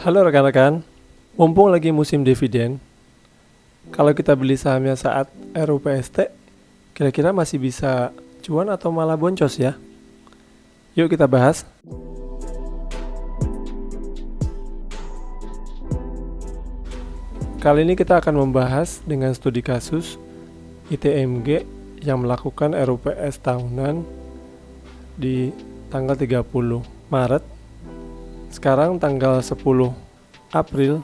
Halo rekan-rekan, mumpung lagi musim dividen, kalau kita beli sahamnya saat RUPST, kira-kira masih bisa cuan atau malah boncos ya? Yuk kita bahas. Kali ini kita akan membahas dengan studi kasus ITMG yang melakukan RUPS tahunan di tanggal 30 Maret. Sekarang tanggal 10 April,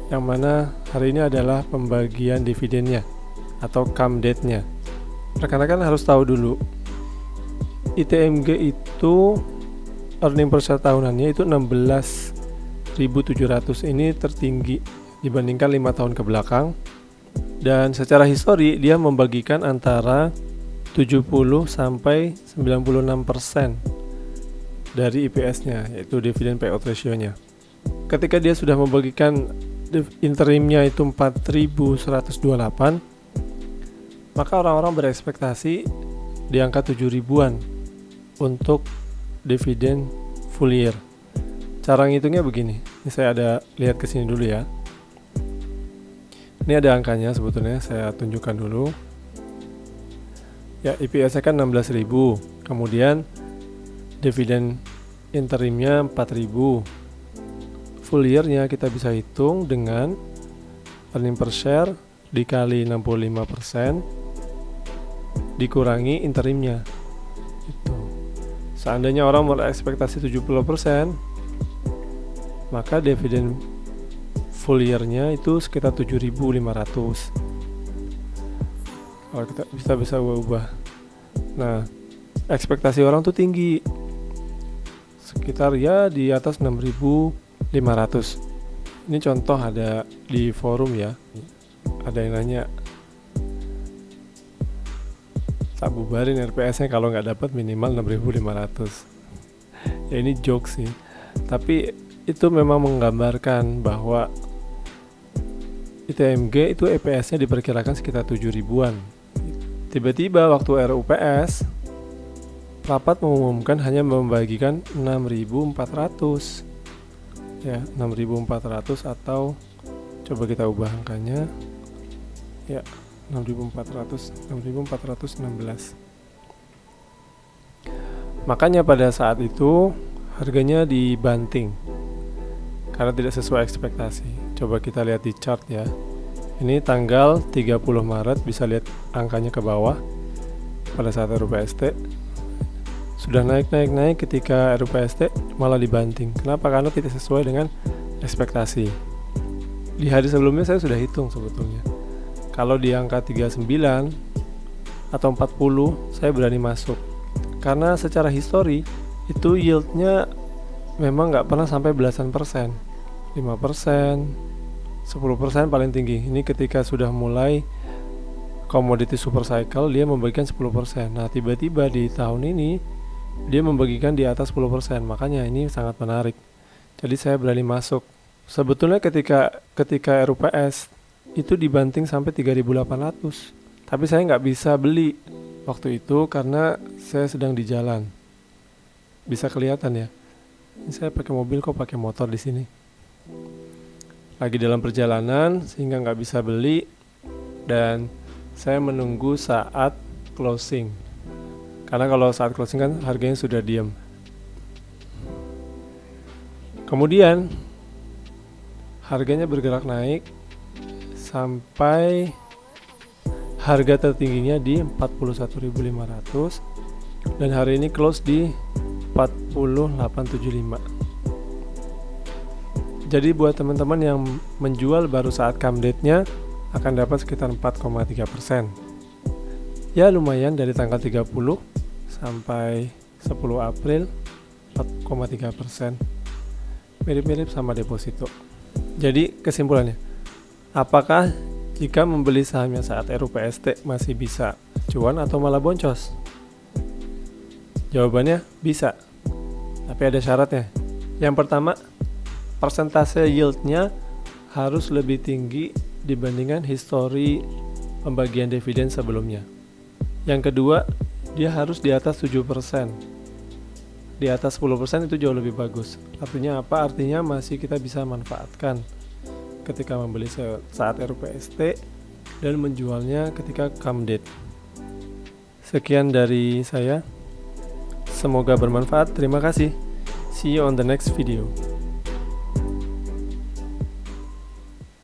yang mana hari ini adalah pembagian dividennya atau come date-nya. Rekan-rekan harus tahu dulu, ITMG itu earning per share tahunannya itu 16.700, ini tertinggi dibandingkan 5 tahun ke belakang. Dan secara histori dia membagikan antara 70 sampai 96% dari EPS-nya, yaitu dividend payout ratio-nya. Ketika dia sudah membagikan interimnya itu 4.128, maka orang-orang berekspektasi di angka 7.000-an untuk dividen full year. Cara ngitungnya begini, ini saya ada lihat ke sini dulu ya. Ini ada angkanya sebetulnya, saya tunjukkan dulu. Ya, EPS-nya kan 16.000, kemudian dividen interimnya 4.000. Full year-nya kita bisa hitung dengan earning per share dikali 65% dikurangi interimnya. Itu. Seandainya orang berekspektasi 70%, maka dividen full year-nya itu sekitar 7.500. Kalau kita bisa ubah. Nah, ekspektasi orang tuh tinggi, sekitar ya di atas 6.500. Ini contoh ada di forum ya, ada yang nanya, tak bubarin RPS-nya kalau nggak dapat minimal 6.500. Ya ini joke sih, tapi itu memang menggambarkan bahwa ITMG itu EPS-nya diperkirakan sekitar 7.000-an. Tiba-tiba waktu RUPS rapat mengumumkan hanya membagikan 6.400. Ya, 6.400 atau coba kita ubah angkanya. Ya, 6.416. Makanya pada saat itu harganya dibanting karena tidak sesuai ekspektasi. Coba kita lihat di chart ya. Ini tanggal 30 Maret, bisa lihat angkanya ke bawah pada saat RUPST. Sudah naik ketika RUPST malah dibanting. Kenapa? Karena tidak sesuai dengan ekspektasi. Di hari sebelumnya saya sudah hitung sebetulnya. Kalau di angka 39 atau 40 saya berani masuk. Karena secara histori itu yieldnya memang nggak pernah sampai belasan persen. 5%, 10% paling tinggi. Ini ketika sudah mulai commodity super cycle dia membagikan 10%. Nah, tiba-tiba di tahun ini dia membagikan di atas 10%. Makanya ini sangat menarik. Jadi saya berani masuk. Sebetulnya ketika RUPS itu dibanting sampai 3.800. Tapi saya nggak bisa beli waktu itu karena saya sedang di jalan. Bisa kelihatan ya. Ini saya pakai mobil kok pakai motor di sini. Lagi dalam perjalanan sehingga nggak bisa beli, dan saya menunggu saat closing. Karena kalau saat closing kan harganya sudah diam. Kemudian harganya bergerak naik sampai harga tertingginya di 41.500 dan hari ini close di 4875. Jadi buat teman-teman yang menjual baru saat come date-nya akan dapat sekitar 4,3%. Ya lumayan, dari tanggal 30 sampai 10 April 4,3%. Mirip-mirip sama deposito. Jadi kesimpulannya, apakah jika membeli sahamnya saat RUPST masih bisa cuan atau malah boncos? Jawabannya bisa, tapi ada syaratnya. Yang pertama, persentase yield-nya harus lebih tinggi dibandingkan histori pembagian dividen sebelumnya. Yang kedua, dia harus di atas 7%. di atas 10% itu jauh lebih bagus. Artinya apa? Artinya masih kita bisa manfaatkan ketika membeli saat RPST dan menjualnya ketika come date. Sekian dari saya. Semoga bermanfaat. Terima kasih. See you on the next video.